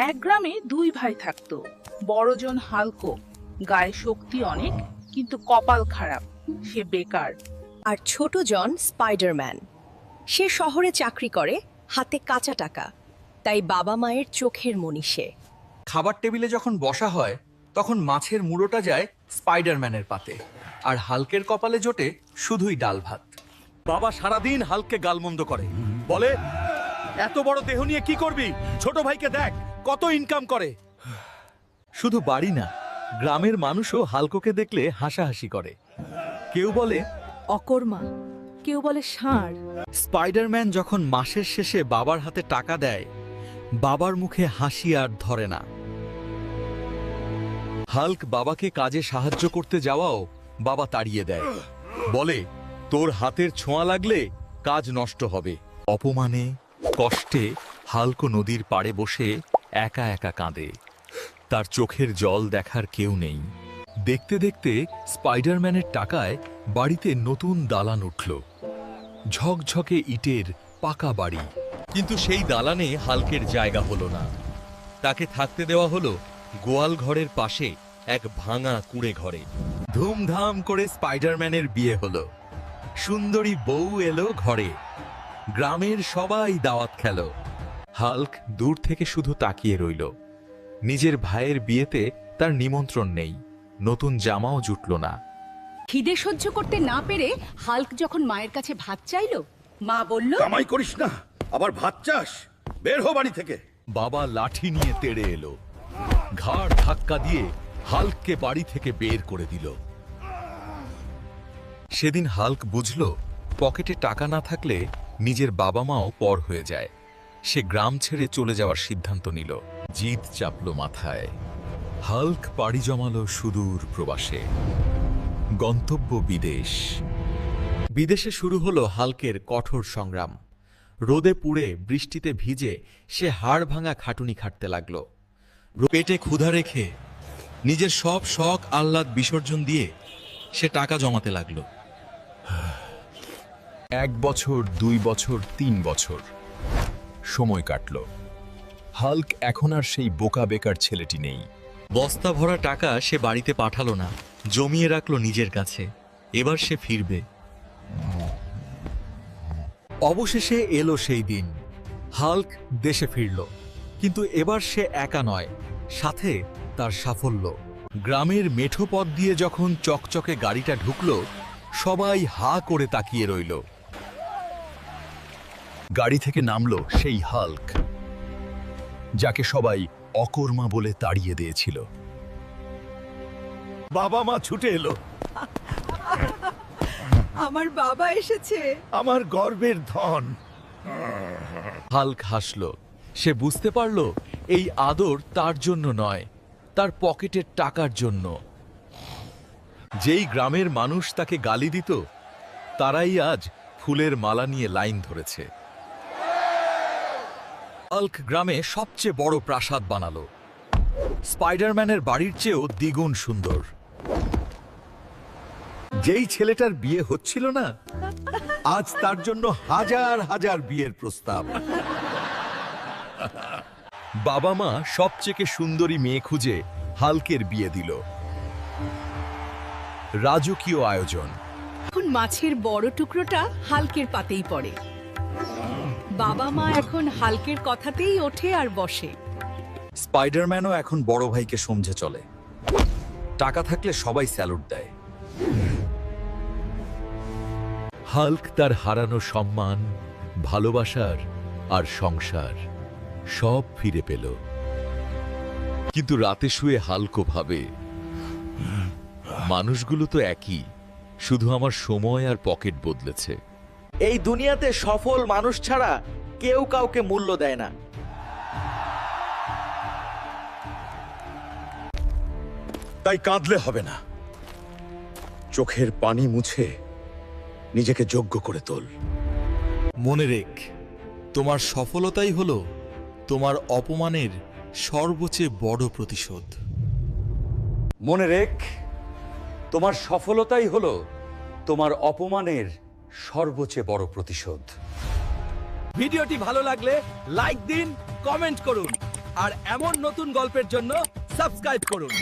এক গ্রামে দুই ভাই থাকতো। বড়জন হালকো, গায়ে শক্তি অনেক, কিন্তু কপাল খারাপ, সে বেকার। আর ছোট জন স্পাইডারম্যান। সে শহরে চাকরি করে, হাতে কাঁচা টাকা, তাই বাবা মায়ের চোখের মনি সে। খাবার টেবিলে যখন বসা হয় তখন মাছের মুড়োটা যায় স্পাইডারম্যানের পাতে, আর হাল্কের কপালে জোটে শুধুই ডাল ভাত। বাবা সারাদিন হালকে গালমন্দ করে, বলে এত বড় দেহ নিয়ে কি করবি? ছোট ভাইকে দেখ কত ইনকাম করে। শুধু বাড়ি না, গ্রামের মানুষও হালকোকে দেখলে হাসাহাসি করে। কেউ বলে অকর্মা, কেউ বলে ষাঁড়। স্পাইডারম্যান যখন মাসের শেষে বাবার হাতে টাকা দেয়, বাবার মুখে হাসি আর ধরে না। হাল্ক বাবাকে কাজে সাহায্য করতে যাওয়াও বাবা তাড়িয়ে দেয়, বলে তোর হাতের ছোঁয়া লাগলে কাজ নষ্ট হবে। অপমানে, কষ্টে হাল্ক নদীর পাড়ে বসে একা একা কাঁদে। তার চোখের জল দেখার কেউ নেই। দেখতে দেখতে স্পাইডারম্যানের টাকায় বাড়িতে নতুন দালান উঠল, ঝকঝকে ইটের পাকা বাড়ি। কিন্তু সেই দালানে হাল্কের জায়গা হলো না। তাকে থাকতে দেওয়া হলো গোয়াল ঘরের পাশে এক ভাঙা কুঁড়ে ঘরে। ধুমধাম করে স্পাইডারম্যানের বিয়ে হলো। সুন্দরী বউ এলো ঘরে, গ্রামের সবাই দাওয়াত খেল। হাল্ক দূর থেকে শুধু তাকিয়ে রইল। নিজের ভাইয়ের বিয়েতে তার নিমন্ত্রণ নেই, নতুন জামাও জুটল না। খিদে সহ্য করতে না পেরে হাল্ক যখন মায়ের কাছে ভাত চাইলো, মা বলল, কামাই করিস না, আবার ভাত চাস? বের হো বাড়ি থেকে। বাবা লাঠি নিয়ে তেড়ে এলো, ঘাড় ধাক্কা দিয়ে হাল্ককে বাড়ি থেকে বের করে দিল। সেদিন হাল্ক বুঝল, পকেটে টাকা না থাকলে নিজের বাবা মাও পর হয়ে যায়। সে গ্রাম ছেড়ে চলে যাওয়ার সিদ্ধান্ত নিল। জিদ চাপল মাথায়। হাল্ক পাড়ি জমালো সুদূর প্রবাসে, গন্তব্য বিদেশ। বিদেশে শুরু হলো হাল্কের কঠোর সংগ্রাম। রোদে পুড়ে, বৃষ্টিতে ভিজে সে হাড় ভাঙা খাটুনি খাটতে লাগলো। পেটে ক্ষুধা রেখে নিজের সব শখ আহ্লাদ বিসর্জন দিয়ে সে টাকা জমাতে লাগলো। 1 বছর, 2 বছর, 3 বছর সময় কাটল। হাল্ক এখন আর সেই বোকা বেকার ছেলেটি নেই। বস্তা ভরা টাকা সে বাড়িতে পাঠালো না, জমিয়ে রাখলো নিজের কাছে। এবার সে ফিরবে। অবশেষে এলো সেই দিন। হাল্ক দেশে ফিরল, কিন্তু এবার সে একা নয়, সাথে তার সাফল্য। গ্রামের মেঠো পথ দিয়ে যখন চকচকে গাড়িটা ঢুকলো, সবাই হা করে তাকিয়ে রইল। গাড়ি থেকে নামলো সেই হাল্ক, যাকে সবাই অকর্মা বলে তাড়িয়ে দিয়েছিল। বাবা মা ছুটে এলো, আমার বাবা এসেছে। আমার গর্বের ধন। হাল্ক হাসল। সে বুঝতে পারল এই আদর তার জন্য নয়, তার পকেটের টাকার জন্য। যেই গ্রামের মানুষ তাকে গালি দিত, তারাই আজ ফুলের মালা নিয়ে লাইন ধরেছে। হাল্ক গ্রামে সবচেয়ে বড় প্রাসাদ বানালো, স্পাইডারম্যানের বাড়ির চেয়েও দ্বিগুণ সুন্দর। যেই ছেলেটার বিয়ে হচ্ছিল না, আজ তার জন্য হাজার হাজার বিয়ের প্রস্তাব। বাবা মা সবচেয়ে সুন্দরী মেয়ে খুঁজে হাল্কের বিয়ে দিল। রাজকীয় আয়োজন। এখন মাছের বড় টুকরোটা হাল্কের পাতেই পড়ে। বাবা মা এখন হাল্কের কথাতেই ওঠে আর বসে। স্পাইডারম্যানও এখন বড় ভাইকে সমঝে চলে। টাকা থাকলে সবাই স্যালুট দেয়। হাল্ক তার হারানো সম্মান, ভালোবাসার আর সংসার সব ফিরে পেল। কিন্তু রাতে শুয়ে হাল্কও ভাবে, মানুষগুলো তো একই, শুধু আমার সময় আর পকেট বদলেছে। এই দুনিয়াতে সফল মানুষ ছাড়া কেউ কাউকে মূল্য দেয় না। তাই কাঁদলে হবে না, চোখের পানি মুছে নিজেকে যোগ্য করে তোল। মনে রেখ, তোমার সফলতাই হলো তোমার অপমানের সর্বচেয়ে বড় প্রতিশোধ। মনে রেখ, তোমার সফলতাই হলো তোমার অপমানের সর্বচেয়ে বড় প্রতিশোধ। ভিডিওটি ভালো লাগলে লাইক দিন, কমেন্ট করুন। আর এমন নতুন গল্পের জন্য সাবস্ক্রাইব করুন।